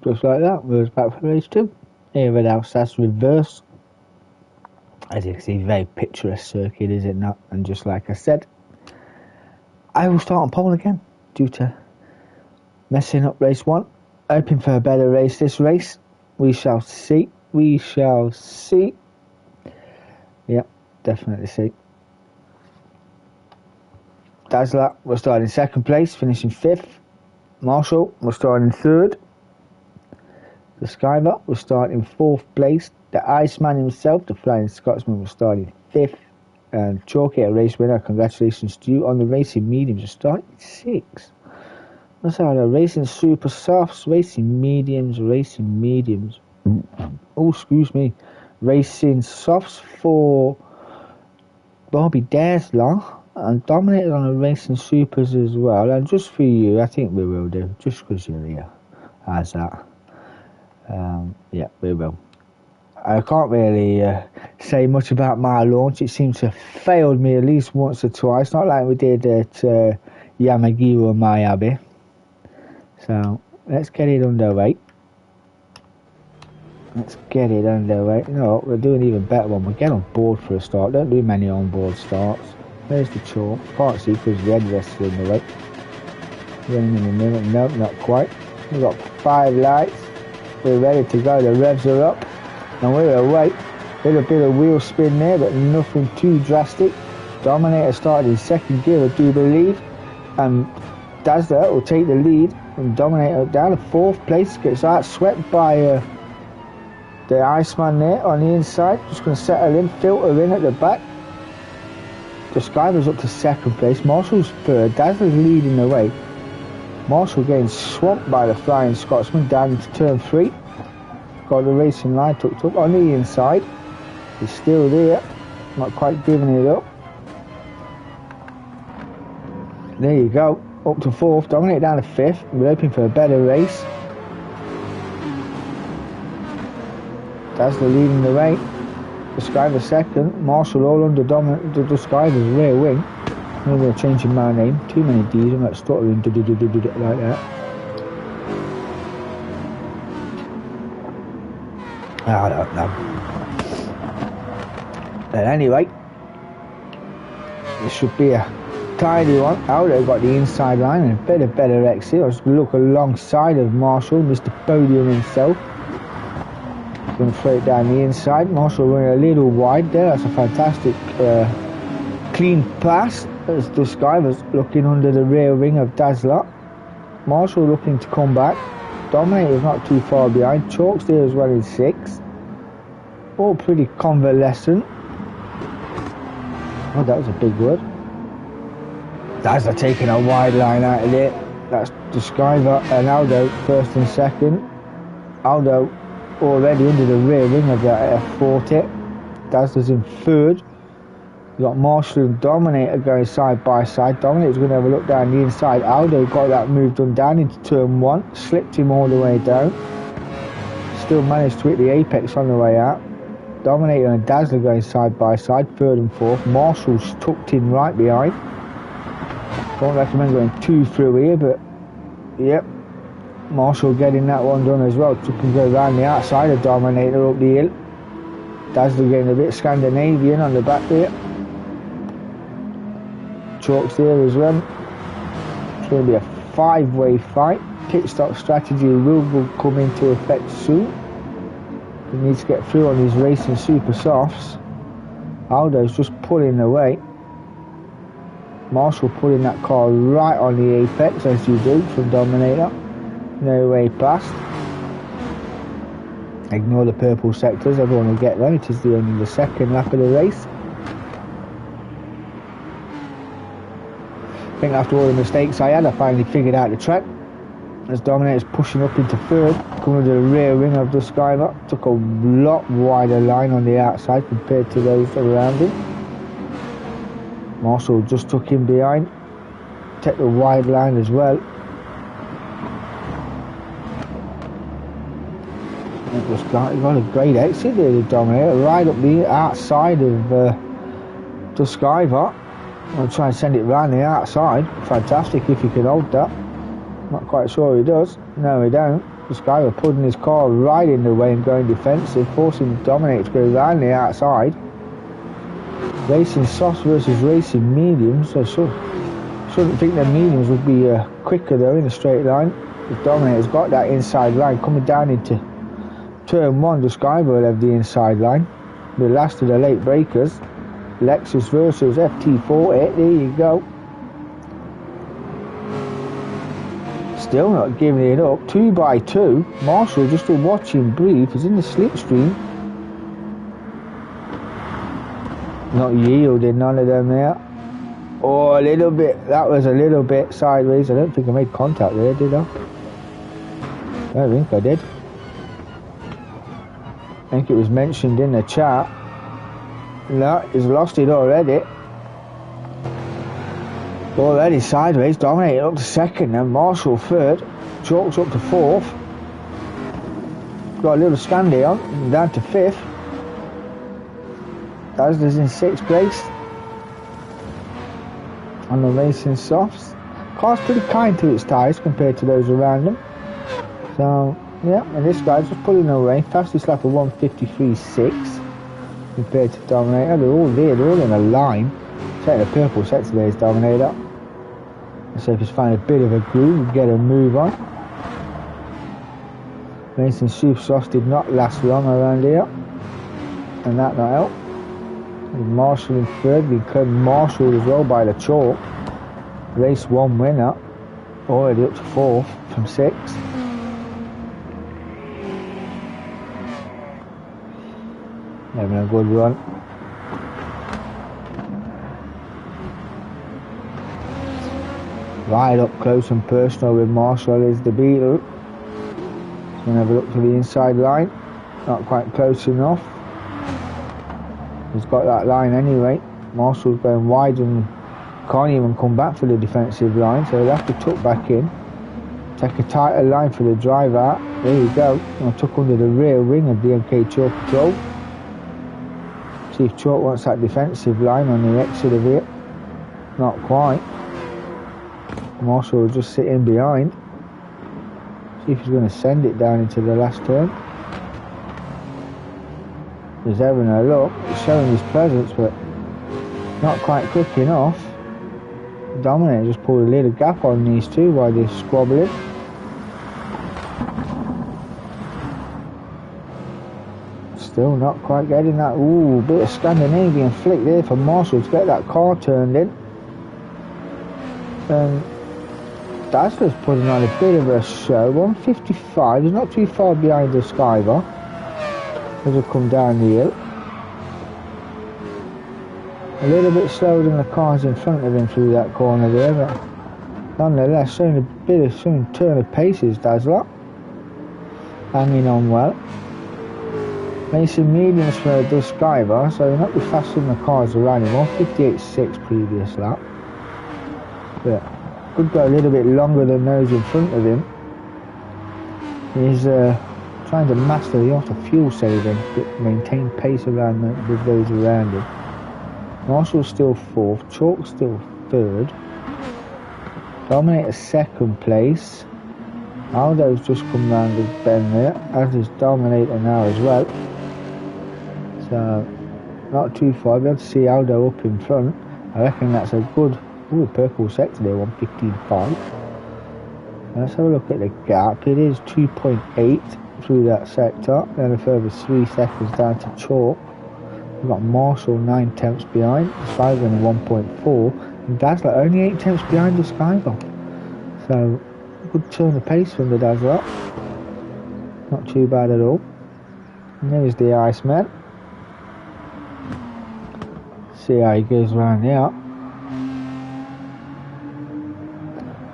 Just like that, we was back for race 2. Here at Alsace reverse. As you can see, very picturesque circuit, is it not? And just like I said, I will start on pole again due to messing up race 1. Hoping for a better race this race. We shall see. We shall see. Yep, definitely see. Dazzler was starting in 2nd place, finishing 5th. Marshall was starting in 3rd. The Skyver was starting in 4th place. The Iceman himself, the Flying Scotsman, was starting 5th. And Chalky, a race winner, congratulations to you. On the racing mediums, was starting 6th. That's how the racing super softs, racing mediums. Oh, excuse me. Racing softs for Bobby Dazzler. And dominated on the racing supers as well. And just for you, I think we will do. Just because you're here. How's that? Yeah, we will. I can't really say much about my launch. It seems to have failed me at least once or twice. Not like we did at Yamagiwa and Miyabi. So, let's get it underway. You know what, we're doing even better when we get on board for a start. Don't do many on board starts. Where's the chalk? Can't see because the headrests are in the way. Running in the middle. No, not quite. We've got 5 lights. We're ready to go. The revs are up. And we're away. Little bit of wheel spin there, but nothing too drastic. Dominator started in 2nd gear, I do believe. And Dazzler will take the lead. And Dominator down to 4th place. Gets out swept by the Iceman there on the inside. Just going to settle in, filter in at the back. The Skyver's up to 2nd place. Marshall's 3rd. Dazzler's leading the way. Marshall getting swamped by the Flying Scotsman down into turn 3. Got the racing line tucked up on the inside. He's still there. Not quite giving it up. There you go. Up to 4th. Dominate down to 5th. We're hoping for a better race. Dazzler leading the way. The Skyver 2nd. Marshall all under the Skyver's rear wing. Maybe I'm changing my name. Too many D's. I'm not stuttering like that. I don't know. But anyway, this should be a tidy one. Aldo got the inside line and a better exit. I'll just look alongside of Marshall, Mr. Podium himself. Going to throw it down the inside. Marshall running a little wide there. That's a fantastic clean pass. As the Sky was looking under the rear wing of Dazzler. Marshall looking to come back. Dominator's not too far behind. Chalk's there as well in 6th. All pretty convalescent. Oh, that was a big word. Dazzler taking a wide line out of there. That's the Skyver and Aldo 1st and 2nd. Aldo already under the rear wing of that F40. Dazzler's in 3rd. We've got Marshall and Dominator going side by side. Dominator's going to have a look down the inside. Aldo got that move done down into turn 1. Slipped him all the way down. Still managed to hit the apex on the way out. Dominator and Dazzler going side by side. 3rd and 4th. Marshall's tucked in right behind. Don't recommend going too through here, but yep. Marshall getting that one done as well. Took him go around the outside of Dominator up the hill. Dazzler getting a bit Scandinavian on the back there. Chalk's there as well. It's going to be a 5-way fight. Pit stop strategy will come into effect soon. He needs to get through on his racing super softs. Aldo's just pulling away. Marshall pulling that car right on the apex as you do from Dominator. No way past. Ignore the purple sectors, everyone will get them. It is only the 2nd lap of the race. I think after all the mistakes I had, I finally figured out the track. As Dominator's pushing up into 3rd, coming to the rear wing of the Skyver. Took a lot wider line on the outside compared to those around him. Marshall just took him behind. Take the wide line as well. It was got a great exit there, the Dominator, right up the outside of the Skyver. I'll try and send it round the outside. Fantastic if he can hold that. Not quite sure he does. No, he don't. This guy was putting his car right in the way and going defensive, forcing Dominator to go around the outside. Racing softs versus racing mediums. I shouldn't think the mediums would be quicker though in a straight line. The Dominator's got that inside line coming down into turn 1. The Sky will have the inside line. The last of the late breakers. Lexus versus FT40. There you go. Still not giving it up. 2 by 2. Marshall just a watching brief. He's in the slipstream. Not yielding, none of them there. Oh, a little bit. That was a little bit sideways. I don't think I made contact there, did I? I don't think I did. I think it was mentioned in the chat. No, he's lost it already. Already sideways. Dominator up to second and Marshall third. Chalk's up to fourth. Got a little Scandi on. Down to fifth. Dazzler's in sixth place. On the racing softs. Car's pretty kind to its tyres compared to those around them. So, yeah, and this guy's just pulling away. Fastest lap of 1:53.6 compared to Dominator. They're all there, they're all in a line. Set the purple set today's Dominator. Let's see if he's finding a bit of a groove and get a move on. Racing Super Softs did not last long around here. And that not help. Marshall in third, we could Marshall as well by the chalk. Race 1 winner, already up to fourth from 6th. Having a good run. Right up close and personal with Marshall is the Beetle. He's going to have a look to the inside line. Not quite close enough. He's got that line anyway. Marshall's going wide and can't even come back for the defensive line, so he'll have to tuck back in. Take a tighter line for the drive out. There you go. I took under the rear wing of DMK Chalk Patrol. See if Chalk wants that defensive line on the exit of it. Not quite. Marshall will just sit in behind. See if he's going to send it down into the last turn. He's having a look, he's showing his presence, but not quite quick enough. Dominator just pulled a little gap on these two while they're squabbling. Still not quite getting that. Ooh, bit of Scandinavian flick there for Marshall to get that car turned in. And Dazzler's putting on a bit of a show. 1:55, he's not too far behind the Skyver. As we come down the hill. A little bit slower than the cars in front of him through that corner there, but nonetheless showing a bit of some turn of paces, Dazzler. Hanging on well. Racing mediums for the Skyver, so not be faster than the cars around him. 1:58.6 previous lap. But could go a little bit longer than those in front of him. He's trying to master the auto fuel saving, but maintain pace around with those around him. Marshall's still fourth, Chalk's still third. Dominator second place. Aldo's just come round the bend there, as is Dominator now as well. So not too far. We'll be able to see Aldo up in front. I reckon that's a good purple sector there, 1:15.5. Let's have a look at the gap. It is 2.8 through that sector, then a further 3 seconds down to Chalk. We've got Marshall 9 tenths behind, Skyver 1.4, and Dazzler only 8 tenths behind the Skyver. So good turn of pace from the Dazzler. Not too bad at all. And there's the Iceman. See how he goes around here.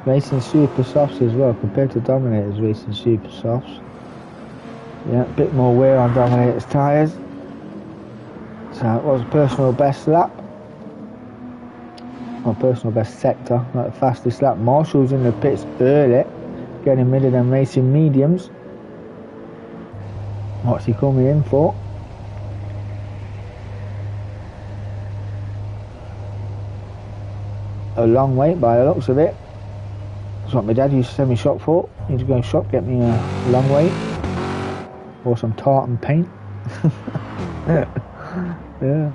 Racing Super Softs as well, compared to Dominator's Racing Super Softs. Yeah, a bit more wear on Dominator's tyres. So it was a personal best lap. Or personal best sector, not the fastest lap. Marshall's in the pits early, getting rid of them racing mediums. What's he coming in for? A long wait by the looks of it. That's what my dad used to send me shop for. Need to go shop, get me a long way. Or some tartan paint. Yeah.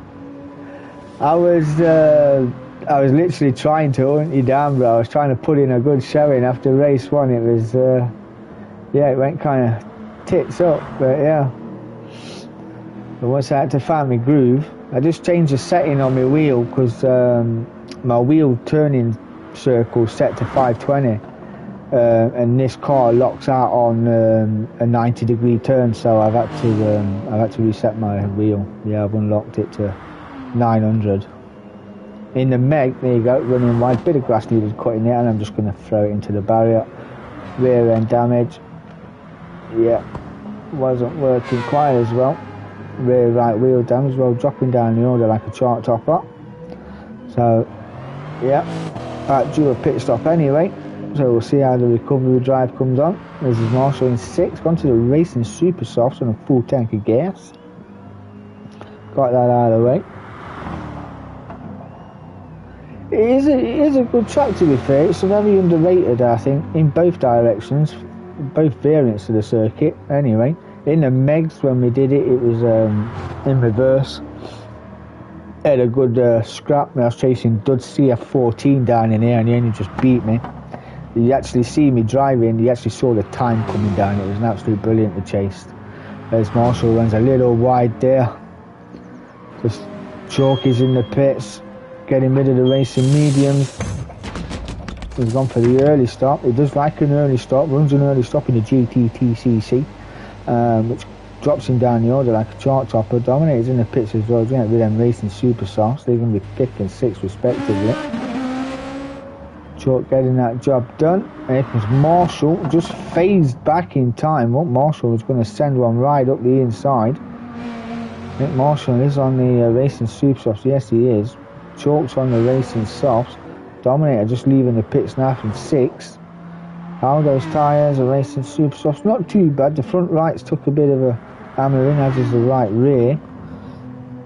I was literally trying to hunt you down, bro. I was trying to put in a good showing after race one. It was, yeah, it went kind of tits up, but yeah. But once I had to find my groove, I just changed the setting on my wheel because my wheel turning circle set to 520, and this car locks out on a 90-degree turn, so I've had to reset my wheel. Yeah, I've unlocked it to 900. In the Meg, there you go, running wide, bit of grass needed cutting there, and I'm just going to throw it into the barrier. Rear end damage, yeah, wasn't working quite as well. Rear right wheel damage, well, dropping down the order like a chart topper. So, yeah, due a pit stop anyway. So we'll see how the recovery drive comes on. This is Marshall in 6, gone to the racing super softs on a full tank of gas. Got that out of the way. It is a good track, to be fair. It's very underrated, I think, in both directions, both variants of the circuit. Anyway, in the Megs when we did it, it was in reverse. Had a good scrap. I was chasing Dud CF14 down in here, and he only just beat me. You actually see me driving. You actually saw the time coming down. It was an absolute brilliant to chase. As Marshall runs a little wide there. Just Chalky's in the pits, getting rid of the racing mediums. He's gone for the early stop. He does like an early stop, runs an early stop in the GTTCC, which drops him down the order like a chart topper. Dominates in the pits as well, doing it with them racing super softs. They're going to be 5th and 6th respectively. Chalk getting that job done. And it was Marshall, just phased back in time. Well, Marshall was going to send one right up the inside. I think Marshall is on the racing super softs. Yes, he is. Chalk's on the racing softs. Dominator just leaving the pits now from 6th. How those tyres are racing super softs. Not too bad. The front rights took a bit of a hammering, as is the right rear.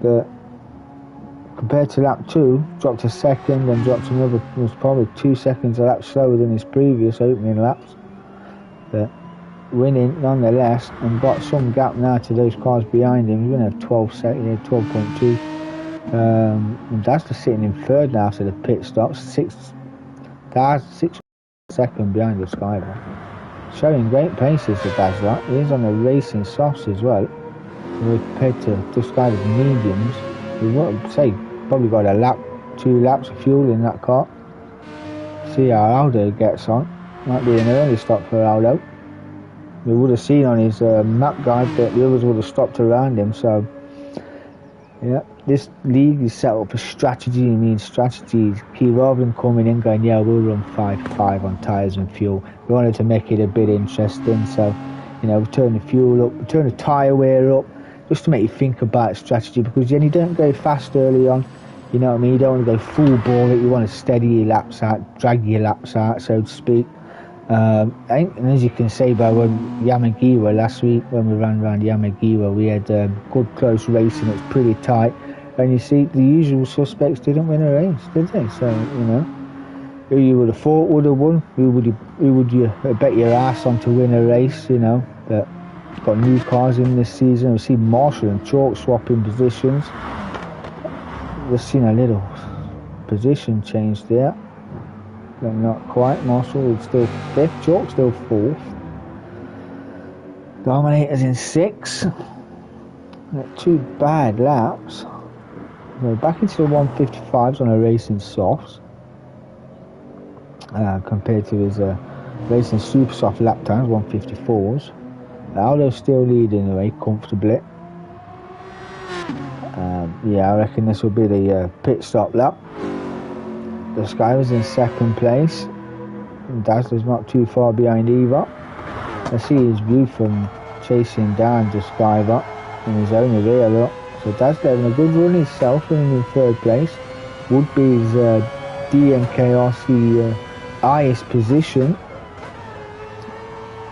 But compared to lap 2, dropped a second and dropped another, was probably 2 seconds a lap slower than his previous opening laps. But winning nonetheless, and got some gap now to those cars behind him. He's going to have 12.2. And that's just sitting in 3rd now, so the pit stops. 6 seconds behind the Skyler. Showing great paces to Dazzler. He's on the racing softs as well. Compared to Skyler's mediums, we would say probably got a lap, 2 laps of fuel in that car. See how Aldo gets on. Might be an early stop for Aldo. We would have seen on his map guide that the others would have stopped around him, so yeah, this league is set up for strategy. It means strategy key, rather than coming in going, yeah, we'll run 5-5 on tyres and fuel. We wanted to make it a bit interesting, so you know, we turn the fuel up, we turn the tyre wear up, just to make you think about strategy, because then you don't go fast early on. You know what I mean? You don't want to go full ball it. You want to steady your laps out, drag your laps out, so to speak. And as you can see by Yamagiwa last week, when we ran around Yamagiwa, we had good close racing. It was pretty tight, and you see the usual suspects didn't win a race, did they? So you know, who you would have thought would have won, who would you bet your ass on to win a race, you know? But got new cars in this season. We see Marshall and Chalk swapping positions. We've seen a little position change there. But not quite. Marshall is still 5th, Chalk still 4th. Dominator's in 6th. Not 2 bad laps. We're back into the 155s on a racing softs. Compared to his racing super soft lap times, 154s. Aldo's still leading the way comfortably. Yeah, I reckon this will be the pit stop lap. The Sky was in 2nd place. Dazzler's not too far behind either. I see his view from chasing down the Skyver in his own rear, look. So Dazzler having a good run himself, running in 3rd place. Would be his DMKRC highest position.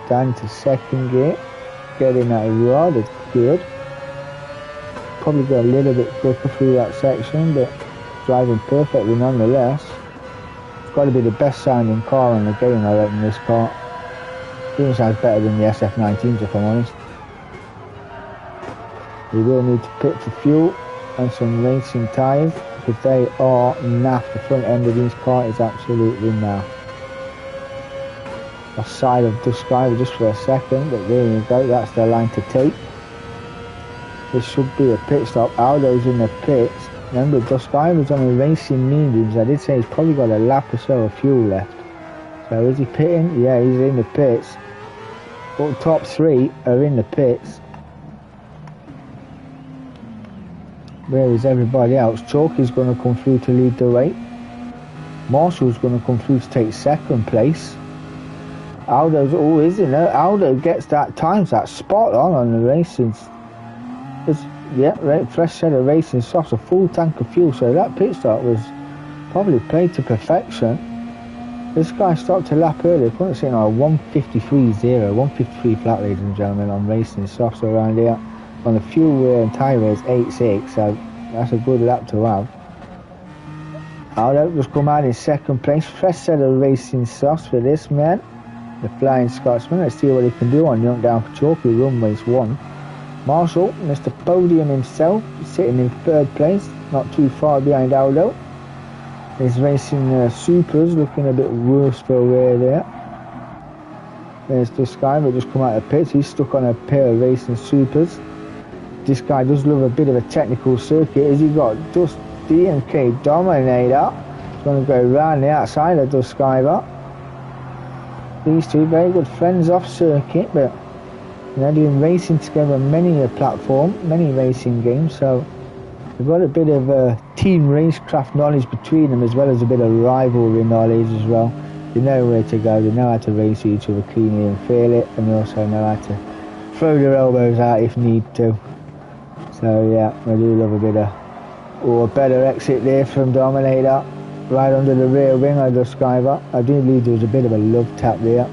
Down to 2nd gear. Getting that rather good. Probably got a little bit quicker through that section, but driving perfectly nonetheless. got to be the best sounding car on the game, I reckon, this car. Even sounds better than the SF19s, if I'm honest. We will need to pit for fuel and some racing tyres, because they are naff. The front end of these cars is absolutely naff. Offside of Duskiver just for a second, but there you go, that's the line to take. This should be a pit stop. Aldo's in the pits. Remember, Duskiver's on the racing mediums. I did say he's probably got a lap or so of fuel left. So is he pitting? Yeah, he's in the pits. But top three are in the pits. Where is everybody else? Chalky's going to come through to lead the way. Marshall's going to come through to take second place. Aldo's always, you know, Aldo gets that, times that spot on the racing. Yeah, right, fresh set of racing softs, a full tank of fuel, so that pit stop was probably played to perfection. This guy stopped a lap earlier, couldn't see on 153.0, 153 flat, ladies and gentlemen, on racing softs around here. On the fuel wear and tyre wear is 8.6, so that's a good lap to have. Aldo just come out in second place, fresh set of racing softs for this man. The Flying Scotsman. Let's see what he can do on Young Down for Chalky Run Race 1. Marshall, Mr. Podium himself, sitting in third place, not too far behind Aldo. He's racing Supers, looking a bit worse for wear there. There's this guy, but just come out of the pits. He's stuck on a pair of racing Supers. This guy does love a bit of a technical circuit. As he got Dust DMK Dominator. He's going to go round the outside of Duskiver. These two very good friends off circuit, but they're doing racing together on many a platform, many racing games, so they've got a bit of team racecraft knowledge between them, as well as a bit of rivalry knowledge as well. They know where to go, they know how to race each other cleanly and fairly, and they also know how to throw their elbows out if need to. So yeah, I do love a bit of, a better exit there from Dominator. Right under the rear wing of the Duskiver. I do believe there was a bit of a love tap there,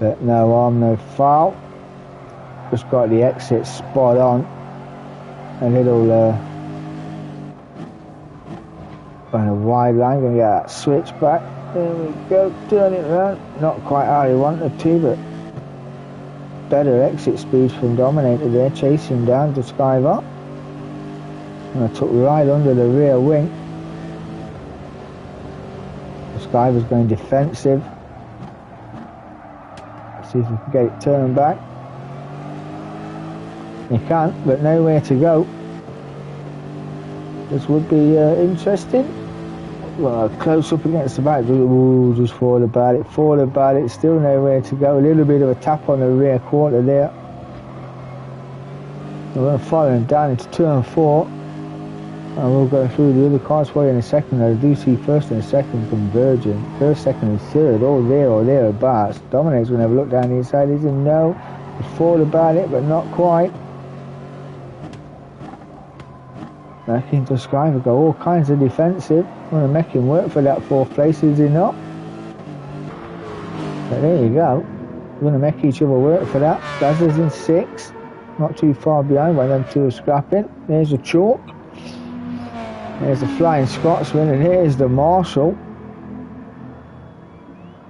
but no harm, no foul. Just got the exit spot on. A little on a wide line, gonna get that switch back. There we go, turn it around. Not quite how he wanted to, but better exit speed from Dominator there, chasing down Duskiver. And I took right under the rear wing. Duskiver's going defensive. See if we can get it turned back. He can't, but nowhere to go. This would be interesting. Well, close up against the back. Ooh, just thought about it, still nowhere to go. A little bit of a tap on the rear quarter there. We're going to follow him down into turn 4. And we'll go through the other cars for you in a second. I do see first and second converging. First, second and third, all there or thereabouts. Dominator's going to have a look down the inside. He didn't know. He thought about it, but not quite. Making Duskiver go all kinds of defensive. Want to make him work for that 4th place, is he not? But there you go. We're going to make each other work for that. Dazzler's in 6. Not too far behind when them two are scrapping. There's a Chalk. There's the Flying Scotsman, and here's the Marshall.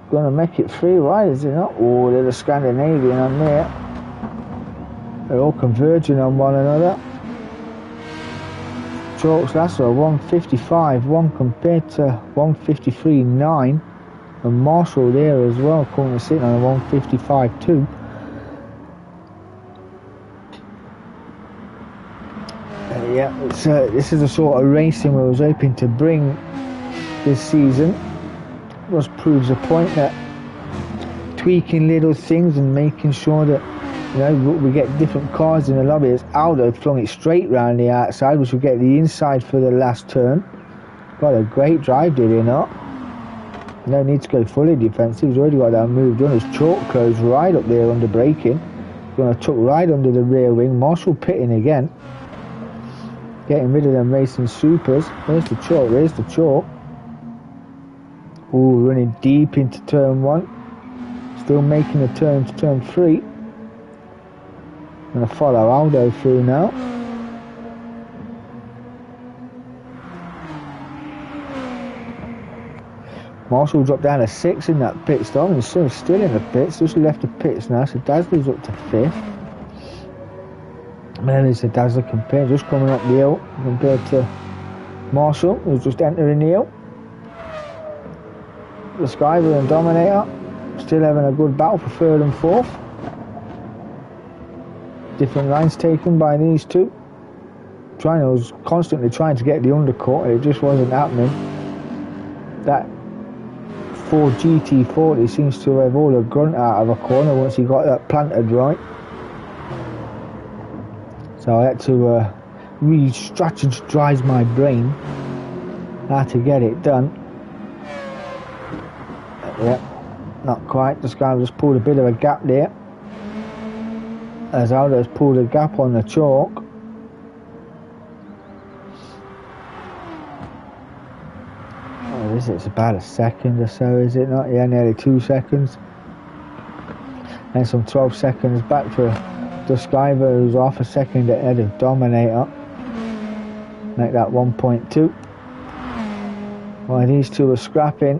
Going to make it 3 wide, is he not? Oh, there's a Scandinavian on there. They're all converging on one another. Chalk's last are 155.1 compared to 153.9. And Marshall there as well, currently sitting on a 155.2. Yeah, this is the sort of racing we was hoping to bring this season. Just proves a point that tweaking little things and making sure that, you know, we get different cars in the lobby. As Aldo flung it straight round the outside, which will get the inside for the last turn. Got a great drive, did he not? No need to go fully defensive. He's already got that move done. His Chalk goes right up there under braking. Going to tuck right under the rear wing. Marshall pitting again. Getting rid of them racing Supers. There's the Chalk, there's the Chalk. Ooh, running deep into turn 1. Still making a turn to turn 3. Gonna follow Aldo through now. Marshall dropped down to 6th in that pit stop, and still in the pits, just left the pits now, so Dazzler's up to 5th. And then it's the Dazzler compared, just coming up the hill compared to Marshall, who's just entering the hill. The Skyver and Dominator still having a good battle for 3rd and 4th. Different lines taken by these two. I was constantly trying to get the undercut, it just wasn't happening. That Ford GT40 seems to have all the grunt out of a corner once he got that planted right. So I had to re-strategize my brain how to get it done. Yeah, not quite. This guy just pulled a bit of a gap there, as Aldo's pulled a gap on the chalk. It's about a second or so, is it not? Yeah, nearly 2 seconds. And some 12 seconds back for the Skyver, who's half a second ahead of Dominator. Make that 1.2. While these two are scrapping.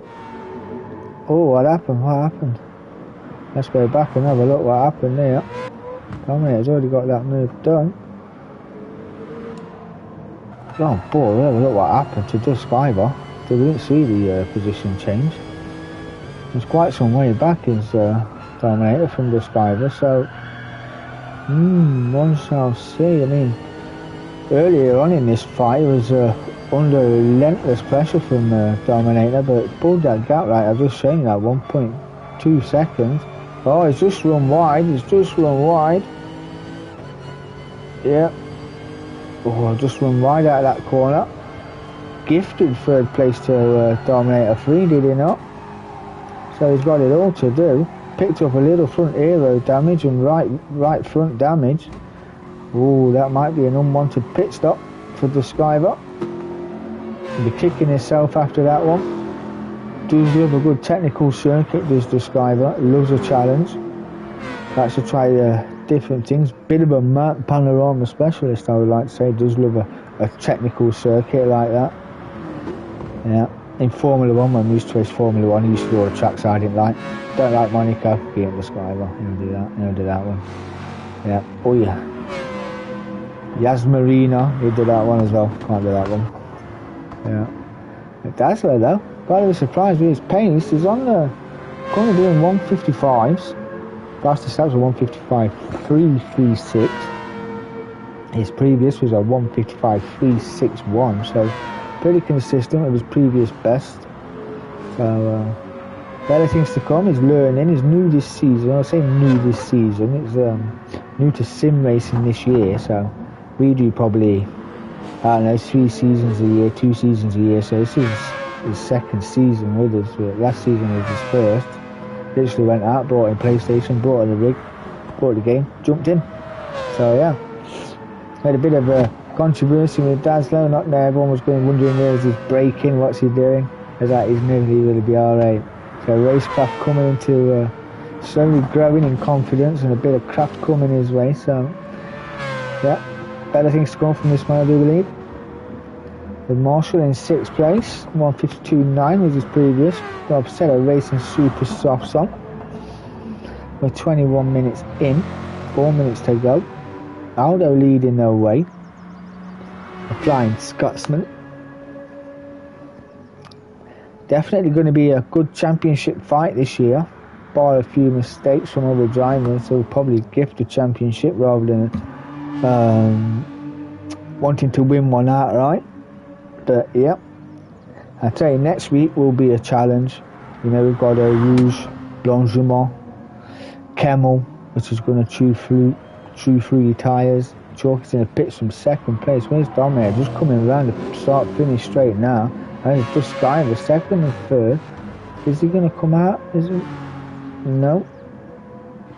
Oh, what happened? Let's go back and have a look what happened there. Dominator's already got that move done. Oh boy, have a look what happened to the Skyver. So we didn't see the position change. There's quite some way back is Dominator from the Skyver, so one shall see. I mean, earlier on in this fight it was under relentless pressure from Dominator, but it pulled that gap right. I've just shown you that 1.2 seconds. Oh, it's just run wide. Yeah. Oh, just run wide out of that corner. Gifted 3rd place to Dominator 3, did he not? So he's got it all to do. Picked up a little front aero damage and right front damage. Oh, that might be an unwanted pit stop for the Skyver. He'll be kicking himself after that one. Does love a good technical circuit, does the Skyver. Loves a challenge. Likes to try different things. Bit of a panorama specialist, I would like to say. Does love a technical circuit like that. Yeah, in Formula 1, when we used to race Formula 1, he used to do all the tracks I didn't like. Don't like Monaco, he ain't the Skyver, he'll do that one. Yeah, oh yeah. Yas Marina, he did that one as well, can't do that one. Yeah. Dazzler though, quite a surprise with his pace, he's on the corner doing 155s. Fastest laps were 155.336. His previous was a 155.361, so pretty consistent with his previous best. So better things to come. He's learning. He's new this season. I say new this season. It's new to sim racing this year. So we do probably, I don't know, 3 seasons a year, 2 seasons a year. So this is his 2nd season with us. Last season was his 1st. Literally went out, brought in PlayStation, brought in the rig, brought the game, jumped in. So yeah, had a bit of a controversy with Dazzler. Not there, everyone was wondering where's his braking, what's he doing. I was like, he's never going to be alright. So racecraft coming into slowly growing in confidence, and a bit of craft coming his way. So yeah, better things to come from this one, I do believe. With Marshall in 6th place, 152.9 was his previous. I've set a racing super softs on. We're 21 minutes in, 4 minutes to go. Aldo leading the way. A flying Scotsman. Definitely going to be a good championship fight this year. Bar a few mistakes from other drivers, so we'll probably gift the championship rather than wanting to win one outright. But yeah, I tell you, next week will be a challenge. You know, we've got a Rouge, Blanchiment, Camel, which is going to chew through your tyres. Chalk is in the pits from 2nd place. Where's Dominator? Just coming around the start finish straight now. And it's just Skyver 2nd and 3rd. Is he going to come out? Is he? No.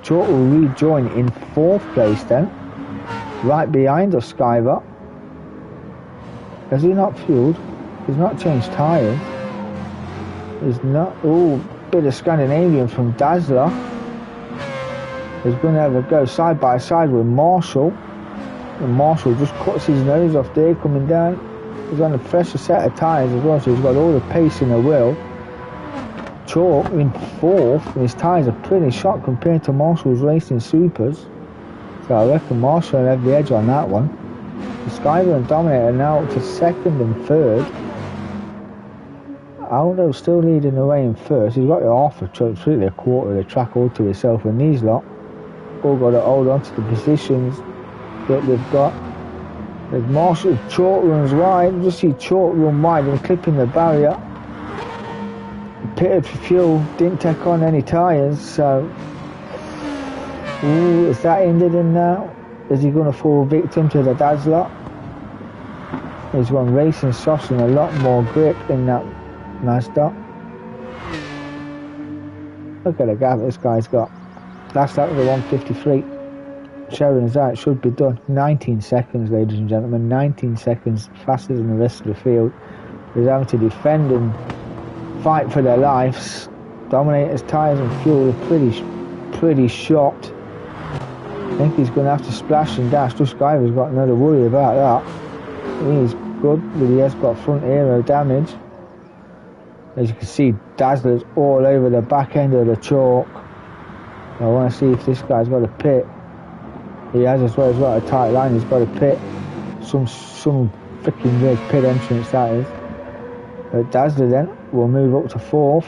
Chalk will rejoin in 4th place then. Right behind us, Skyver. Has he not fueled? He's not changed tyres. He's not. Oh, bit of Scandinavian from Dazzler. He's going to have a go side by side with Marshall. And Marshall just cuts his nose off there coming down. He's on a fresher set of tyres as well, so he's got all the pace in the wheel. Chalk in 4th, and his tyres are pretty shot compared to Marshall's Racing Supers. So I reckon Marshall will have the edge on that one. The Skyler and Dominator now up to 2nd and 3rd. Aldo's still leading the way in 1st. He's got half a truck, really a quarter of the track all to himself, and these lot all got to hold on to the positions that they've got. There's Marshall, Chalk runs wide. Just see Chalk run wide and clipping the barrier. Pitted for fuel, didn't take on any tyres, so is that ended him now? Is he going to fall victim to the Dazzler? He's got racing softs and a lot more grip in that Mazda. Look at the gap this guy's got. Last lap was a 153. Sheridan's out, it should be done. 19 seconds, ladies and gentlemen. 19 seconds faster than the rest of the field. He's having to defend and fight for their lives. Dominator's tyres and fuel are pretty shot. I think he's going to have to splash and dash. Just Skyver's got another worry about that. He's good, but he has got front aero damage. As you can see, Dazzler's all over the back end of the chalk. I want to see if this guy's got a pit. He has as well. He's got a tight line. He's got a pit. Some freaking weird pit entrance that is. But Dazzler then will move up to 4th.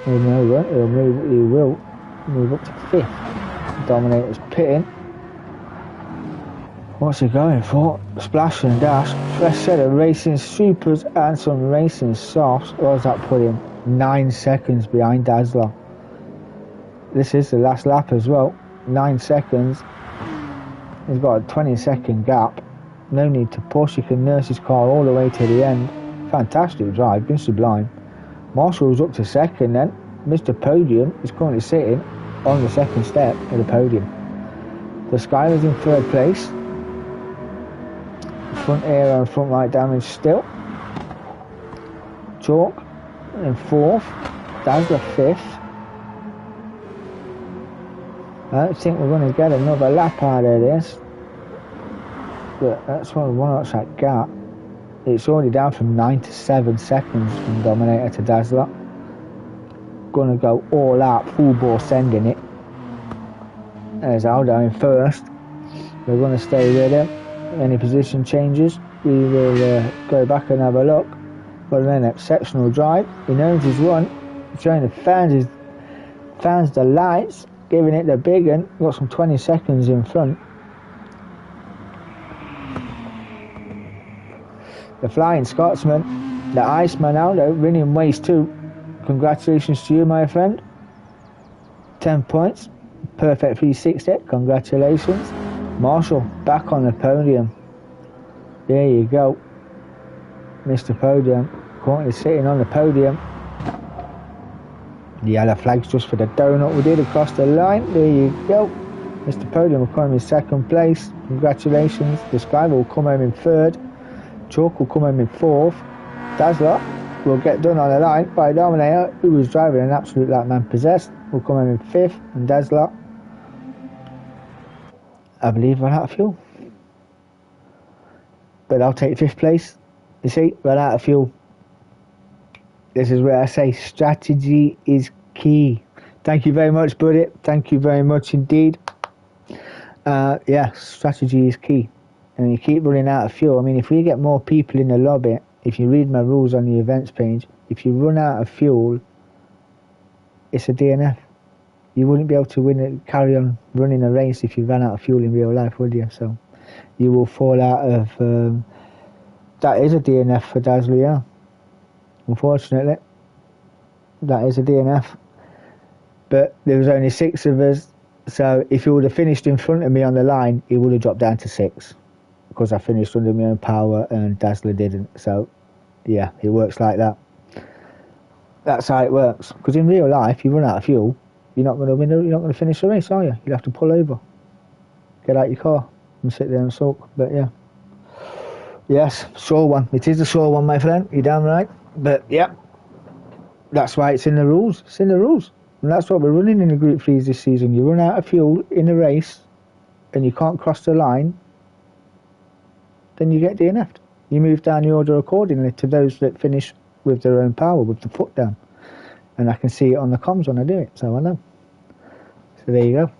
He will move up to 5th. Dominator's pitting. What's he going for? Splash and dash. Fresh set of racing supers and some racing softs. What does that put him? 9 seconds behind Dazzler. This is the last lap as well. 9 seconds. He's got a 20-second gap. No need to push. He can nurse his car all the way to the end. Fantastic drive. Been sublime. Marshall's up to 2nd then. Mr. Podium is currently sitting on the 2nd step of the podium. The Skyler's in 3rd place. Front aero and front light damage still. Chalk in 4th. Dazzler 5th. I don't think we're going to get another lap out of this. But that's what we want, that gap. It's already down from 9 to 7 seconds from Dominator to Dazzler. Going to go all out, full bore sending it. There's Aldo in 1st. We're going to stay with him. Any position changes, we will go back and have a look. But an exceptional drive. He knows his run. Showing the fans the lights. Giving it the big one. Got some 20 seconds in front. The Flying Scotsman, the Iceman Aldo, winning race 2. Congratulations to you, my friend. 10 points. Perfect 360. Congratulations. Marshall back on the podium. There you go. Mr. Podium currently sitting on the podium. The yellow flag's just for the donut we did across the line. There you go. Mr. Podium will come in 2nd place. Congratulations. The Sky will come home in 3rd. Chalk will come home in 4th. Dazzler will get done on the line by Dominator, who was driving an absolute like man possessed. Will come home in 5th. And Dazzler, I believe, ran out of fuel. But I'll take 5th place. You see, ran out of fuel. This is where I say strategy is key. Thank you very much, buddy. Thank you very much indeed. Yeah, strategy is key. And you keep running out of fuel. I mean, if we get more people in the lobby, if you read my rules on the events page, if you run out of fuel, it's a DNF. You wouldn't be able to carry on running a race if you ran out of fuel in real life, would you? So you will fall out of... that is a DNF for Dazzler, yeah. Unfortunately, that is a DNF. But there was only 6 of us, so if he would have finished in front of me on the line, he would have dropped down to 6. Because I finished under my own power and Dazzler didn't. So, yeah, it works like that. That's how it works. Because in real life, you run out of fuel, you're not going to win. You're not going to finish the race, are you? You'll have to pull over, get out your car, and sit there and sulk. But yeah, yes, sore one. It is a sore one, my friend. You're damn right. But yeah, that's why it's in the rules. It's in the rules, and that's what we're running in the Group 3s this season. You run out of fuel in a race, and you can't cross the line, then you get DNF'd. You move down the order accordingly to those that finish with their own power, with the foot down. and I can see it on the comms when I do it, so I know. So there you go.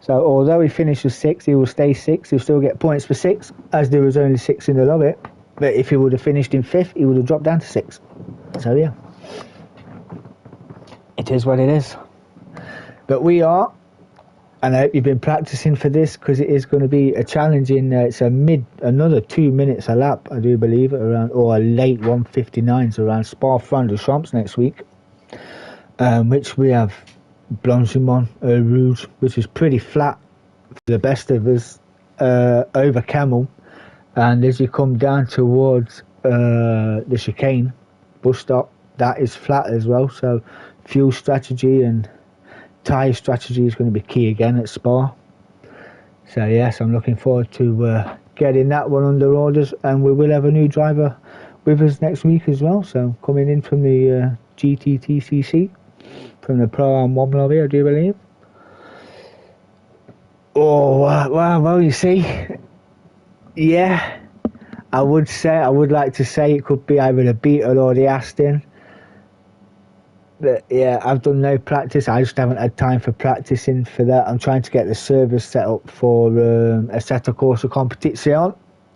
So although he finishes 6th, he will stay 6th. He'll still get points for 6th, as there was only 6 in the lobby. But if he would have finished in 5th, he would have dropped down to 6th. So yeah, it is what it is. But we are, and I hope you've been practicing for this, because it is going to be a challenging. It's another 2 minutes a lap, I do believe, around, or a late 1:59s around Spa-Francorchamps next week, which we have Blanchimont, Rouge, which is pretty flat for the best of us, over Camel, and as you come down towards the chicane bus stop, that is flat as well. So fuel strategy and tyre strategy is going to be key again at Spa. So yes, I'm looking forward to getting that one under orders, and we will have a new driver with us next week as well. So coming in from the GTTCC, from the Pro-Am 1 lobby, I do believe. Oh, well, you see, yeah, I would like to say it could be either the Beetle or the Aston. But yeah, I've done no practice. I just haven't had time for practicing for that. I'm trying to get the servers set up for a Assetto Corsa Competizione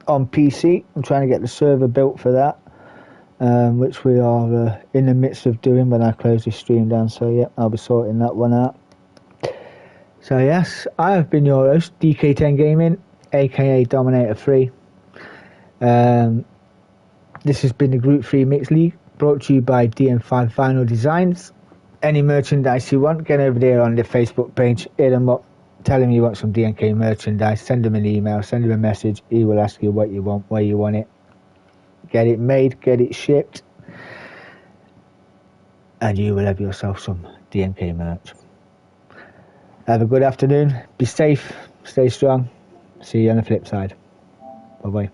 on PC. I'm trying to get the server built for that, which we are in the midst of doing when I close this stream down. So yeah, I'll be sorting that one out. So yes, I have been your host, DK10 Gaming, aka Dominator 3. This has been the Group 3 Mixed League, brought to you by DM5 Vinyl Designs. Any merchandise you want, get over there on the Facebook page, hit them up, tell him you want some DNK merchandise, send him an email, send him a message, he will ask you what you want, where you want it. Get it made, get it shipped, and you will have yourself some DNK merch. Have a good afternoon, be safe, stay strong, see you on the flip side. Bye bye.